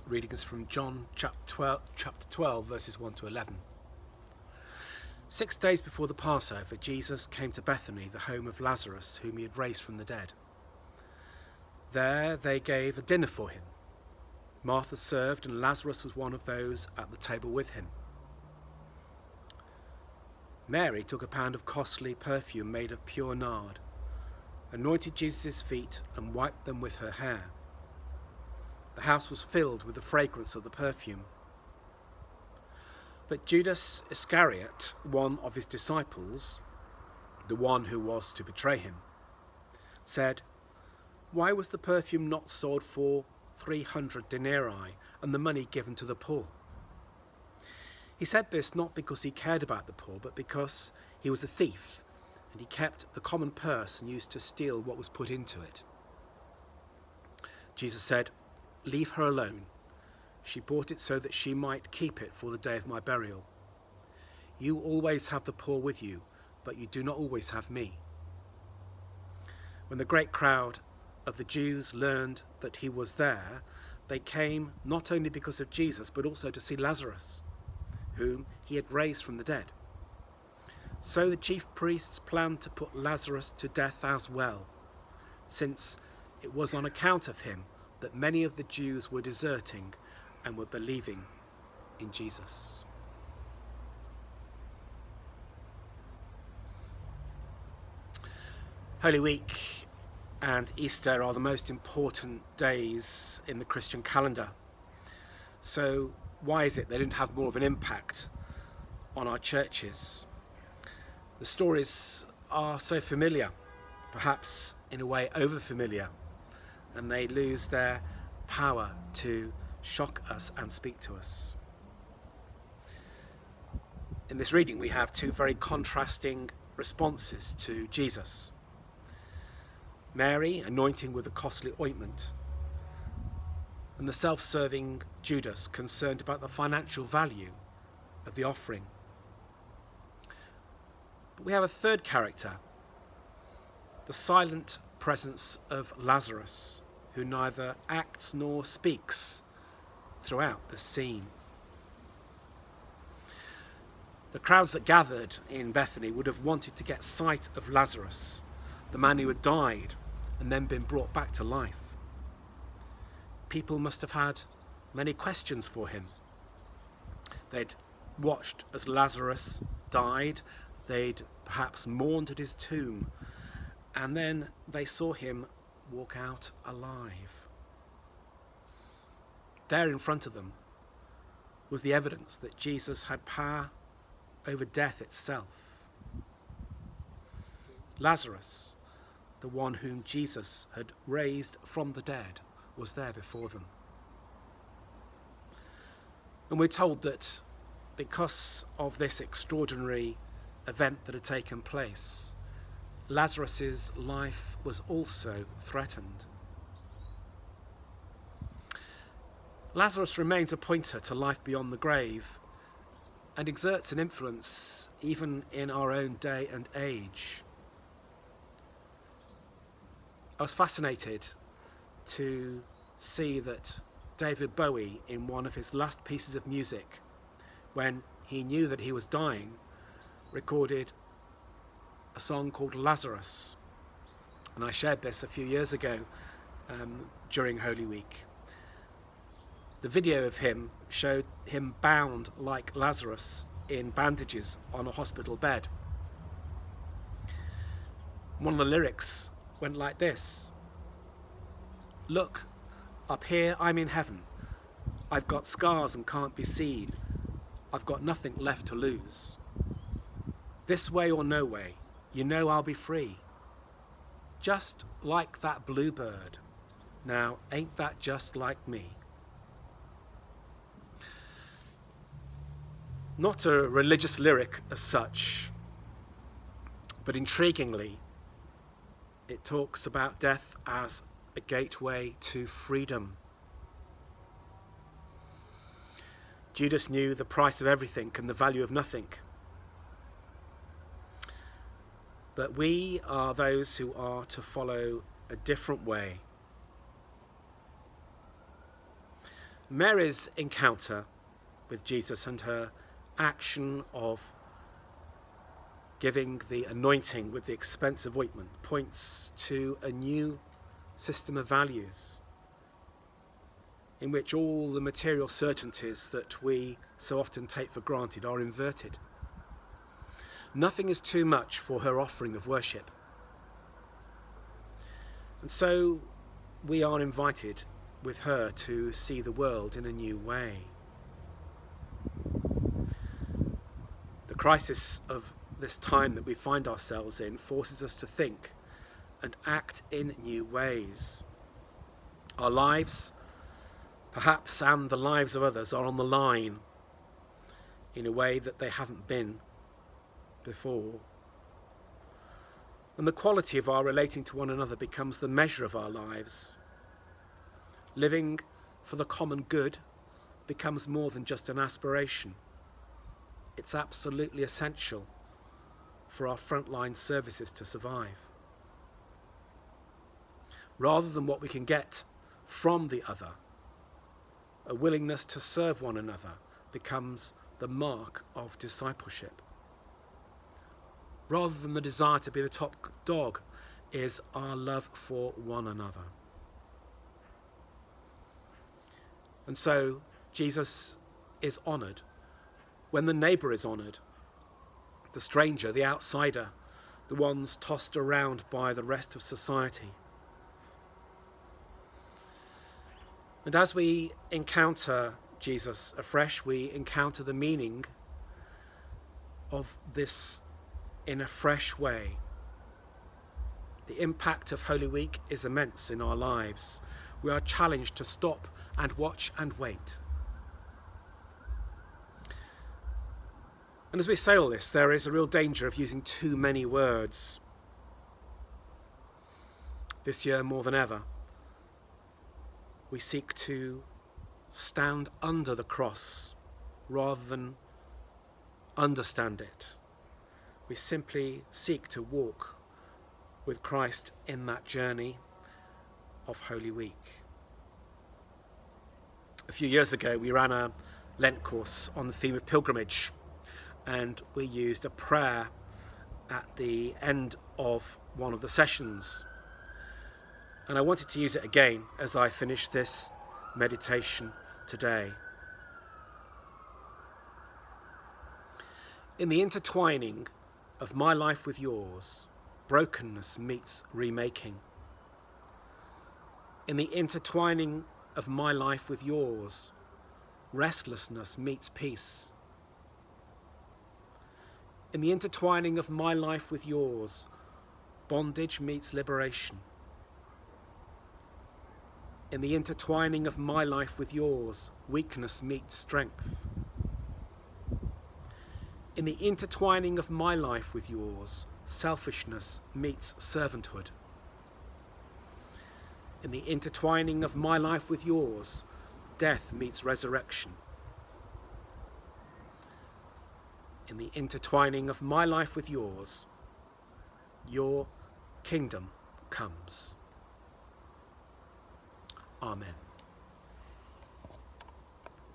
Reading is from John chapter 12, verses 1 to 11. 6 days before the Passover, Jesus came to Bethany, the home of Lazarus, whom he had raised from the dead. There they gave a dinner for him. Martha served, and Lazarus was one of those at the table with him. Mary took a pound of costly perfume made of pure nard, anointed Jesus' feet, and wiped them with her hair. The house was filled with the fragrance of the perfume. But Judas Iscariot, one of his disciples, the one who was to betray him, said, "Why was the perfume not sold for 300 denarii and the money given to the poor?" He said this not because he cared about the poor, but because he was a thief, and he kept the common purse and used to steal what was put into it. Jesus said, "Leave her alone. She bought it so that she might keep it for the day of my burial. You always have the poor with you, but you do not always have me." When the great crowd of the Jews learned that he was there, they came not only because of Jesus, but also to see Lazarus, whom he had raised from the dead. So the chief priests planned to put Lazarus to death as well, since it was on account of him that many of the Jews were deserting and were believing in Jesus. Holy Week and Easter are the most important days in the Christian calendar. So why is it they didn't have more of an impact on our churches? The stories are so familiar, perhaps in a way over-familiar, and they lose their power to shock us and speak to us. In this reading, we have two very contrasting responses to Jesus. Mary anointing with a costly ointment, and the self-serving Judas concerned about the financial value of the offering. But we have a third character, the silent presence of Lazarus, who neither acts nor speaks throughout the scene. The crowds that gathered in Bethany would have wanted to get sight of Lazarus, the man who had died and then been brought back to life. People must have had many questions for him. They'd watched as Lazarus died, they'd perhaps mourned at his tomb, and then they saw him walk out alive. There in front of them was the evidence that Jesus had power over death itself. Lazarus, the one whom Jesus had raised from the dead, was there before them. And we're told that because of this extraordinary event that had taken place, Lazarus's life was also threatened. Lazarus remains a pointer to life beyond the grave and exerts an influence even in our own day and age. I was fascinated to see that David Bowie, in one of his last pieces of music, when he knew that he was dying, recorded a song called Lazarus. And I shared this a few years ago during Holy Week. The video of him showed him bound like Lazarus in bandages on a hospital bed. One of the lyrics went like this: "Look, up here I'm in heaven. I've got scars and can't be seen. I've got nothing left to lose. This way or no way, you know I'll be free. Just like that bluebird. Now, ain't that just like me?" Not a religious lyric as such, but intriguingly, it talks about death as a gateway to freedom. Judas knew the price of everything and the value of nothing. But we are those who are to follow a different way. Mary's encounter with Jesus and her action of giving the anointing with the expensive ointment points to a new system of values in which all the material certainties that we so often take for granted are inverted. Nothing is too much for her offering of worship. And so we are invited with her to see the world in a new way. The crisis of this time that we find ourselves in forces us to think and act in new ways. Our lives, perhaps, and the lives of others are on the line in a way that they haven't been before. And the quality of our relating to one another becomes the measure of our lives. Living for the common good becomes more than just an aspiration. It's absolutely essential for our frontline services to survive. Rather than what we can get from the other, a willingness to serve one another becomes the mark of discipleship. Rather than the desire to be the top dog is our love for one another. And so Jesus is honoured when the neighbour is honoured, the stranger, the outsider, the ones tossed around by the rest of society. And as we encounter Jesus afresh, we encounter the meaning of this in a fresh way. The impact of Holy Week is immense in our lives. We are challenged to stop and watch and wait. And as we say all this, there is a real danger of using too many words. This year more than ever, we seek to stand under the cross rather than understand it. We simply seek to walk with Christ in that journey of Holy Week. A few years ago, we ran a Lent course on the theme of pilgrimage, and we used a prayer at the end of one of the sessions. And I wanted to use it again as I finish this meditation today. In the intertwining of my life with yours, brokenness meets remaking. In the intertwining of my life with yours, restlessness meets peace. In the intertwining of my life with yours, bondage meets liberation. In the intertwining of my life with yours, weakness meets strength. In the intertwining of my life with yours, selfishness meets servanthood. In the intertwining of my life with yours, death meets resurrection. In the intertwining of my life with yours, your kingdom comes. Amen.